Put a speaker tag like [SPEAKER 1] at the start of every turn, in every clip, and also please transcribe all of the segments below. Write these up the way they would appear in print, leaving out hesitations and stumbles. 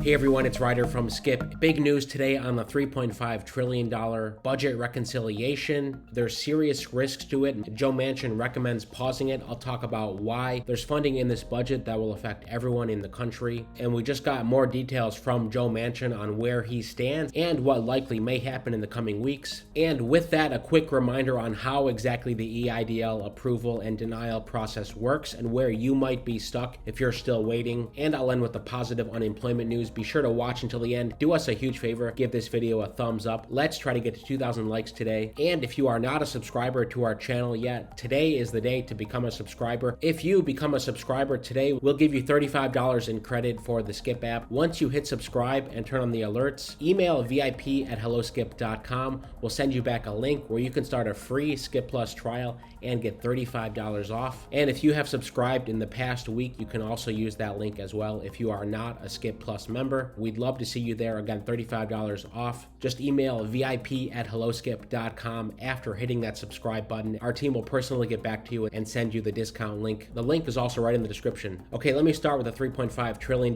[SPEAKER 1] Hey everyone, it's Ryder from Skip. Big news today on the $3.5 trillion budget reconciliation. There's serious risks to it. Joe Manchin recommends pausing it. I'll talk about why. There's funding in this budget that will affect everyone in the country. And we just got more details from Joe Manchin on where he stands and what likely may happen in the coming weeks. And with that, a quick reminder on how exactly the EIDL approval and denial process works and where you might be stuck if you're still waiting. And I'll end with the positive unemployment news. Be sure to watch until the end. Do us a huge favor, give this video a thumbs up. Let's try to get to 2,000 likes today. And if you are not a subscriber to our channel yet, today is the day to become a subscriber. If you become a subscriber today, we'll give you $35 in credit for the Skip app. Once you hit subscribe and turn on the alerts, email vip@helloskip.com. We'll send you back a link where you can start a free Skip Plus trial and get $35 off. And if you have subscribed in the past week, you can also use that link as well if you are not a Skip Plus member. We'd love to see you there. Again, $35 off. Just email vip@helloskip.com after hitting that subscribe button. Our team will personally get back to you and send you the discount link. The link is also right in the description. Okay, let me start with the $3.5 trillion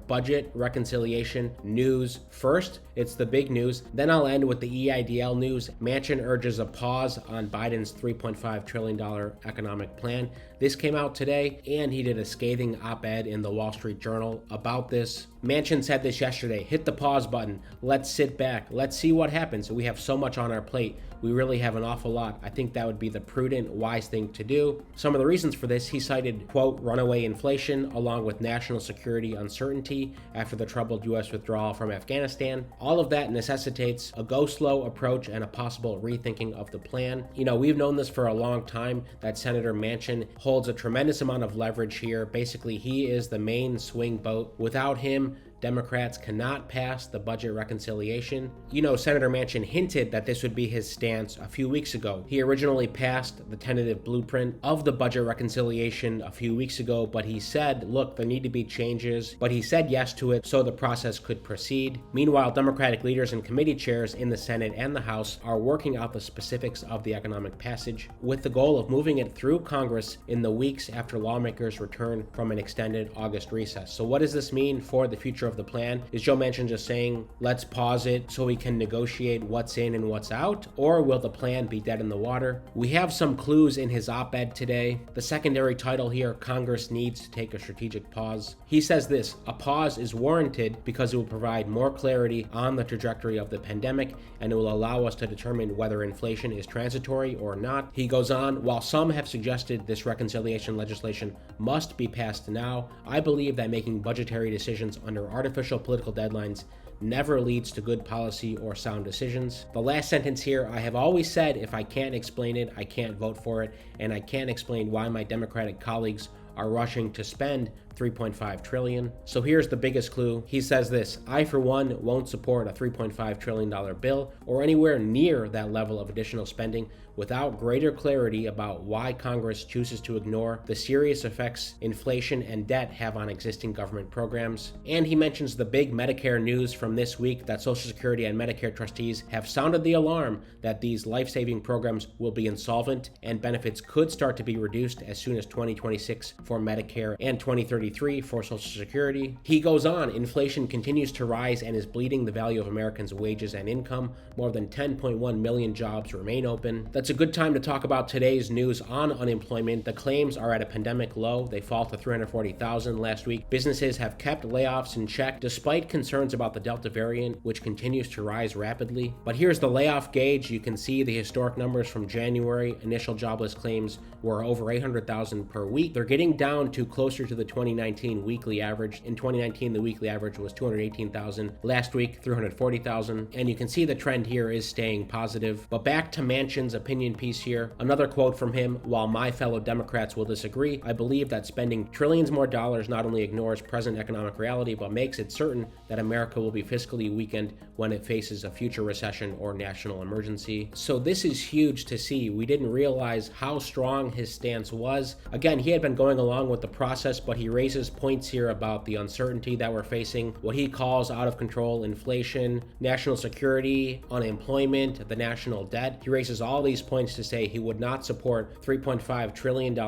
[SPEAKER 1] budget reconciliation news first. It's the big news. Then I'll end with the EIDL news. Manchin urges a pause on Biden's $3.5 trillion economic plan. This came out today, and he did a scathing op-ed in the Wall Street Journal about this. Manchin said this yesterday: hit the pause button. Let's sit back. Let's see what happens. We have so much on our plate. We really have an awful lot. I think that would be the prudent, wise thing to do. Some of the reasons for this, he cited, quote, runaway inflation, along with national security uncertainty after the troubled U.S. withdrawal from Afghanistan. All of that necessitates a go-slow approach and a possible rethinking of the plan. You know, we've known this for a long time, that Senator Manchin holds a tremendous amount of leverage here. Basically, he is the main swing vote. Without him, Democrats cannot pass the budget reconciliation. You know, Senator Manchin hinted that this would be his stance a few weeks ago. He originally passed the tentative blueprint of the budget reconciliation a few weeks ago, but he said, look, there need to be changes, but he said yes to it so the process could proceed. Meanwhile, Democratic leaders and committee chairs in the Senate and the House are working out the specifics of the economic passage with the goal of moving it through Congress in the weeks after lawmakers return from an extended August recess. So what does this mean for the future of the plan? Is Joe Manchin just saying, let's pause it so we can negotiate what's in and what's out? Or will the plan be dead in the water? We have some clues in his op-ed today. The secondary title here, Congress needs to take a strategic pause. He says this: a pause is warranted because it will provide more clarity on the trajectory of the pandemic, and it will allow us to determine whether inflation is transitory or not. He goes on, while some have suggested this reconciliation legislation must be passed now, I believe that making budgetary decisions under artificial political deadlines never leads to good policy or sound decisions. The last sentence here, I have always said if I can't explain it, I can't vote for it, and I can't explain why my Democratic colleagues are rushing to spend $3.5 trillion. So here's the biggest clue. He says this: I, for one, won't support a $3.5 trillion bill or anywhere near that level of additional spending without greater clarity about why Congress chooses to ignore the serious effects inflation and debt have on existing government programs. And he mentions the big Medicare news from this week that Social Security and Medicare trustees have sounded the alarm that these life-saving programs will be insolvent and benefits could start to be reduced as soon as 2026 for Medicare and 2033 for Social Security. He goes on, inflation continues to rise and is bleeding the value of Americans' wages and income. More than 10.1 million jobs remain open. That's a good time to talk about today's news on unemployment. The claims are at a pandemic low. They fall to 340,000 last week. Businesses have kept layoffs in check despite concerns about the Delta variant, which continues to rise rapidly. But here's the layoff gauge. You can see the historic numbers from January. Initial jobless claims were over 800,000 per week. They're getting down to closer to the 2019 weekly average. In 2019, the weekly average was 218,000. Last week, 340,000. And you can see the trend here is staying positive. But back to Manchin's opinion piece here. Another quote from him: while my fellow Democrats will disagree, I believe that spending trillions more dollars not only ignores present economic reality, but makes it certain that America will be fiscally weakened when it faces a future recession or national emergency. So this is huge to see. We didn't realize how strong his stance was. Again, he had been going along with the process, but he raised raises points here about the uncertainty that we're facing, what he calls out of control inflation, national security, unemployment, the national debt. He raises all these points to say he would not support $3.5 trillion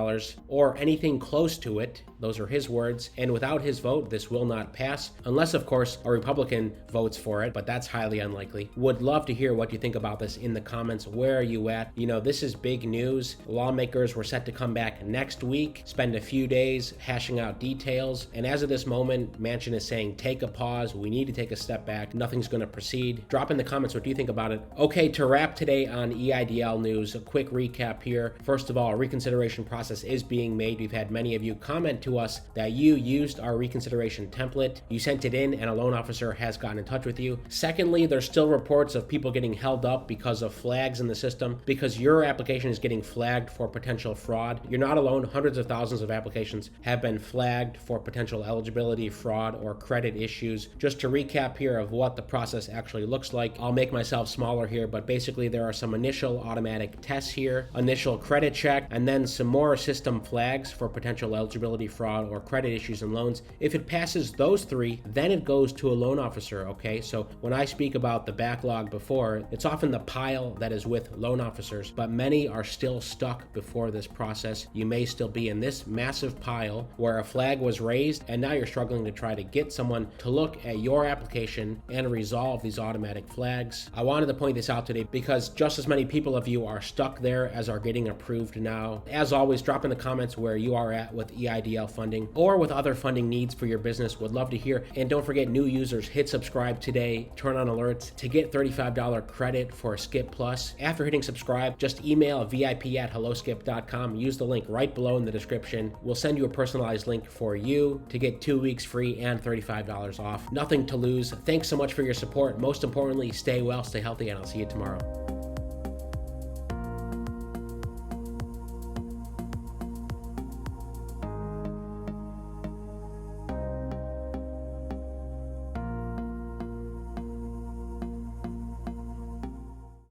[SPEAKER 1] or anything close to it. Those are his words. And without his vote, this will not pass, unless, of course, a Republican votes for it, but that's highly unlikely. Would love to hear what you think about this in the comments. Where are you at? You know, this is big news. Lawmakers were set to come back next week, spend a few days hashing out details. And as of this moment, Manchin is saying, take a pause. We need to take a step back. Nothing's going to proceed. Drop in the comments what do you think about it. Okay, to wrap today on EIDL news, a quick recap here. First of all, a reconsideration process is being made. We've had many of you comment to us that you used our reconsideration template. You sent it in and a loan officer has gotten in touch with you. Secondly, there's still reports of people getting held up because of flags in the system, because your application is getting flagged for potential fraud. You're not alone. Hundreds of thousands of applications have been flagged for potential eligibility, fraud, or credit issues. Just to recap here of what the process actually looks like, I'll make myself smaller here, but basically there are some initial automatic tests here, initial credit check, and then some more system flags for potential eligibility, fraud, or credit issues in loans. If it passes those three, then it goes to a loan officer, okay? So when I speak about the backlog before, it's often the pile that is with loan officers, but many are still stuck before this process. You may still be in this massive pile where a flag was raised and now you're struggling to try to get someone to look at your application and resolve these automatic flags. I wanted to point this out today because just as many people of you are stuck there as are getting approved now. As always, drop in the comments where you are at with EIDL funding or with other funding needs for your business. Would love to hear. And don't forget, new users, hit subscribe today, turn on alerts to get $35 credit for Skip Plus. After hitting subscribe, just email vip@helloskip.com. Use the link right below in the description. We'll send you a personalized link for you to get 2 weeks free and $35 off. Nothing to lose. Thanks so much for your support. Most importantly, stay well, stay healthy, and I'll see you tomorrow.